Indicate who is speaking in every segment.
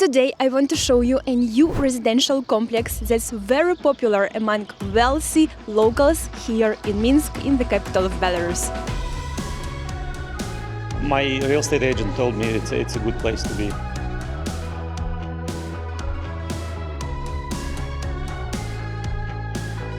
Speaker 1: Today I want to show you a new residential complex that's very popular among wealthy locals here in Minsk, in the capital of Belarus.
Speaker 2: My real estate agent told me it's a good place to be.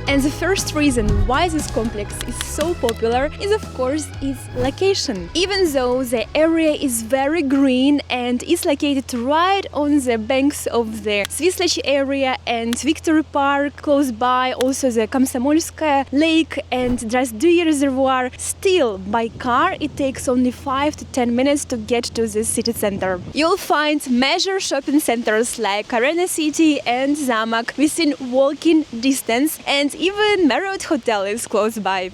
Speaker 1: And the first reason why this complex is so popular is, of course, its location. Even though the area is very green and is located right on the banks of the Vitaliy area and Victory Park close by, also the Komsomolskaya Lake and Register.Professional Reservoir, still by car it takes only 5 to 10 minutes to get to the city center. You'll find major shopping centers like Arena City and Zamak within walking distance, and even Marriott Hotel is close by.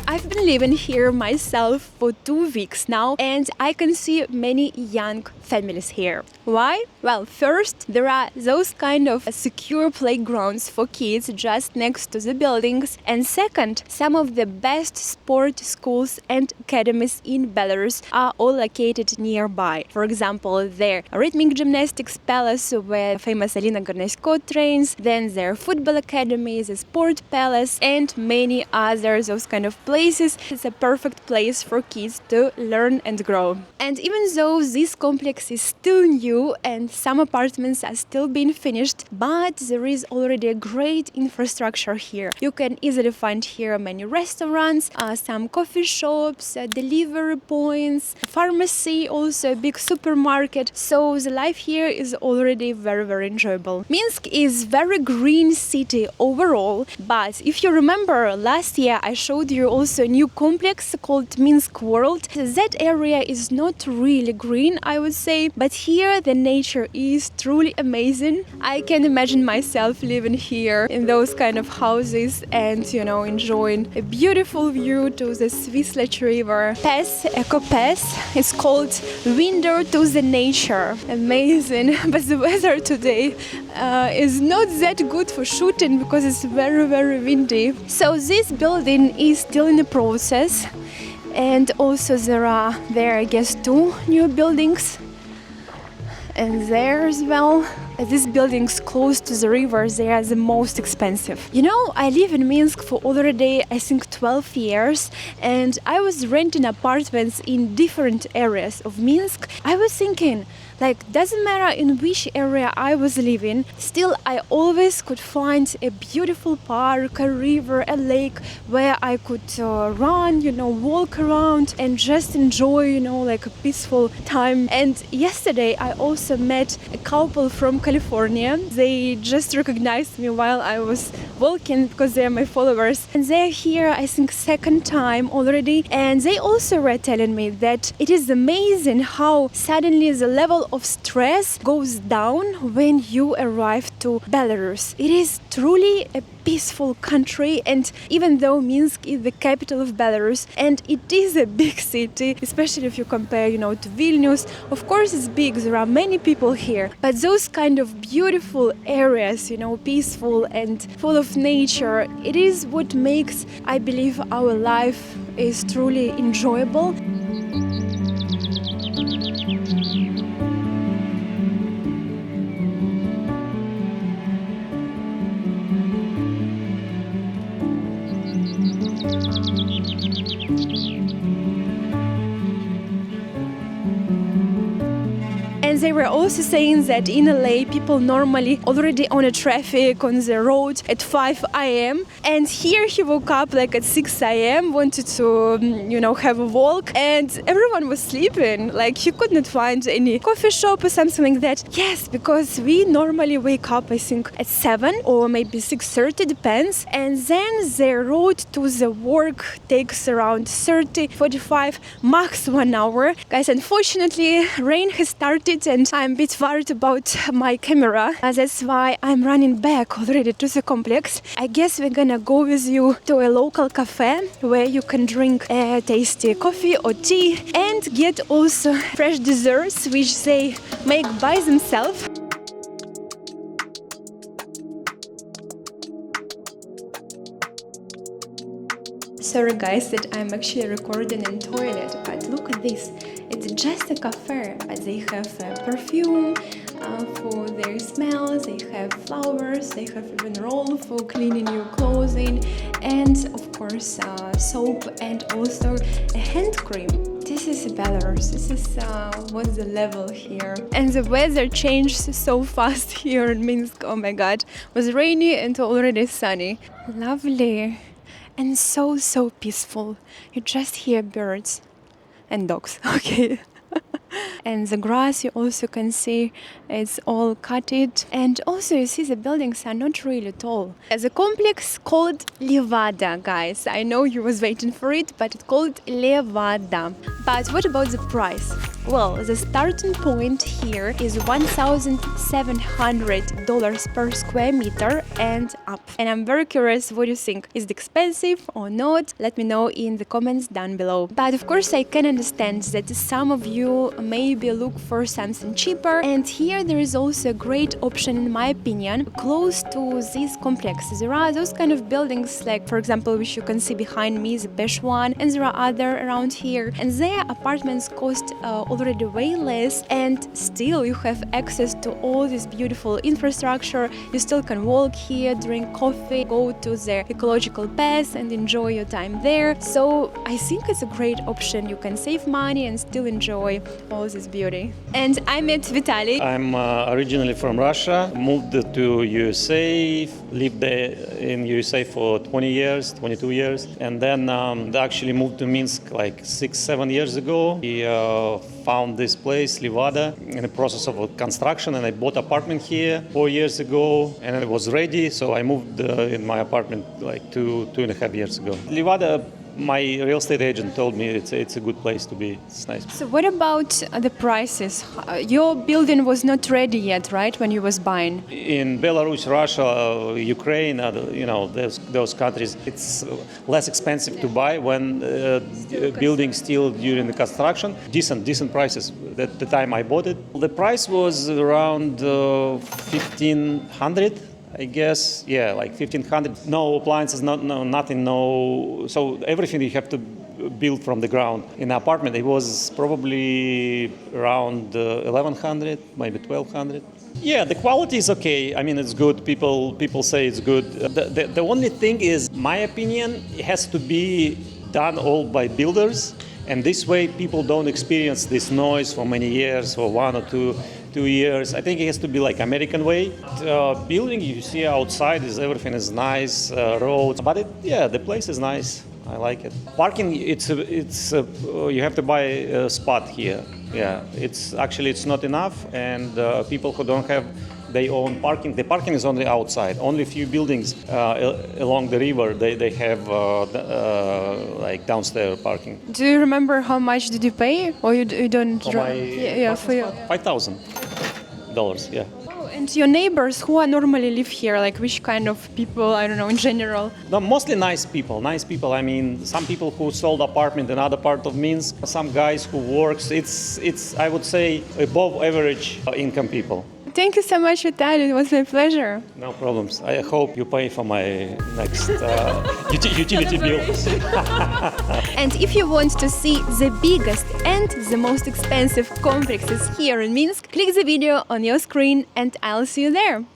Speaker 1: I've been living here myself for 2 weeks now, and I can see many young families here. Why? Well, first, there are those kind of secure playgrounds for kids just next to the buildings, and second, some of the best sport schools and academies in Belarus are all located nearby. For example, the Rhythmic Gymnastics Palace, where famous Alina Gornysko trains, then their football academy, the Sport Palace, and many others, those kind of places. It's a perfect place for kids to learn and grow. And even though this complex is still new and some apartments are still being finished, but there is already a great infrastructure here. You can easily find here many restaurants, some coffee shops, delivery points, pharmacy, also a big supermarket. So the life here is already very enjoyable. Minsk is very green city overall, but if you remember, last year I showed you also a new complex called Minsk World. That area is not really green, I would say, but here the nature is truly amazing. I can imagine myself living here in those kind of houses and, enjoying a beautiful view to the Vitaliy river. Eco pass. It's called Window to the Nature. Amazing. But the weather today is not that good for shooting because it's very windy. So this building is still in the process, and also there are I guess 2 new buildings, and there as well. These buildings close to the river, they are the most expensive. I live in Minsk for already, I think, 12 years, and I was renting apartments in different areas of Minsk. I was thinking, doesn't matter in which area I was living, still I always could find a beautiful park, a river, a lake where I could run, walk around and just enjoy, a peaceful time. And yesterday I also met a couple from California. They just recognized me while I was walking because they are my followers, and they're here, I think, second time already, and they also were telling me that it is amazing how suddenly the level of stress goes down when you arrive to Belarus. It is truly a peaceful country, and even though Minsk is the capital of Belarus and it is a big city, especially if you compare, to Vilnius, of course it's big, there are many people here, but those kind of beautiful areas, peaceful and full of nature, it is what makes, I believe, our life is truly enjoyable. And they were also saying that in LA people normally already on a traffic on the road at 5 a.m. and here he woke up at 6 a.m. wanted to have a walk, and everyone was sleeping. He could not find any coffee shop or something like that. Yes, because we normally wake up, I think, at 7 or maybe 6:30, depends, and then the road to the work takes around 30-45 max 1 hour. Guys, unfortunately rain has started out and I'm a bit worried about my camera. That's why I'm running back already to the complex. I guess we're gonna go with you to a local cafe where you can drink a tasty coffee or tea and get also fresh desserts which they make by themselves. Sorry guys that I'm actually recording in toilet, but look at this. It's just a cafe, but they have perfume for their smells, they have flowers, they have even roll for cleaning your clothing, and of course soap and also a hand cream. This is Belarus. This is what's the level here. And the weather changed so fast here in Minsk. Oh my god. It was rainy and already sunny. Lovely. And so peaceful. You just hear birds and dogs. Okay. And the grass you also can see it's all cutted, and also you see the buildings are not really tall. There's a complex called Levada, guys. I know you was waiting for it, but it's called Levada. But what about the price? Well, the starting point here is $1,700 per square meter and up. And I'm very curious what you think. Is it expensive or not? Let me know in the comments down below. But of course I can understand that some of you maybe look for something cheaper, and here there is also a great option in my opinion close to this complex. There are those kind of buildings like, for example, which you can see behind me, the Besh one, and there are other around here, and their apartments cost already way less, and still you have access to all this beautiful infrastructure. You still can walk here, drink coffee, go to the ecological path and enjoy your time there. So I think it's a great option. You can save money and still enjoy all this beauty. And I met Vitaliy.
Speaker 2: I'm originally from Russia, moved to USA, lived there in USA for 20 years, 22 years, and then actually moved to Minsk like 6-7 years ago. We found this place, Levada, in the process of construction, and I bought an apartment here 4 years ago, and it was ready, so I moved in my apartment like 2.5 years ago. Levada, my real estate agent told me it's a good place to be. It's nice.
Speaker 1: So what about the prices? Your building was not ready yet, right, when you was buying?
Speaker 2: In Belarus, Russia, Ukraine, those countries, it's less expensive to buy when building still during the construction. Decent prices. At the time I bought it, the price was around 1,500. I guess, yeah, like 1,500. No appliances, nothing, no. So everything you have to build from the ground. In the apartment, it was probably around 1,100, maybe 1,200. Yeah, the quality is okay. I mean, it's good. People say it's good. The only thing is, my opinion, it has to be done all by builders, and this way people don't experience this noise for many years, for 1 or 2 years. I think it has to be like American way. Building you see outside is everything is nice, roads, but the place is nice. I like it. Parking, it's you have to buy a spot here. Yeah, it's not enough, and people who don't have their own parking, the parking is only outside. Only a few buildings along the river they have like downstairs parking.
Speaker 1: Do you remember how much did you pay, or you don't?
Speaker 2: For $5,000. Yeah.
Speaker 1: Oh, and your neighbors who are normally live here, like which kind of people? I don't know in general.
Speaker 2: No, mostly nice people. Nice people. I mean, some people who sold apartment in other part of Minsk. Some guys who works. It's I would say above average income people.
Speaker 1: Thank you so much, Vitaliy. It was my pleasure.
Speaker 2: No problems. I hope you pay for my next utility bill.
Speaker 1: And if you want to see the biggest and the most expensive complexes here in Minsk, click the video on your screen and I'll see you there.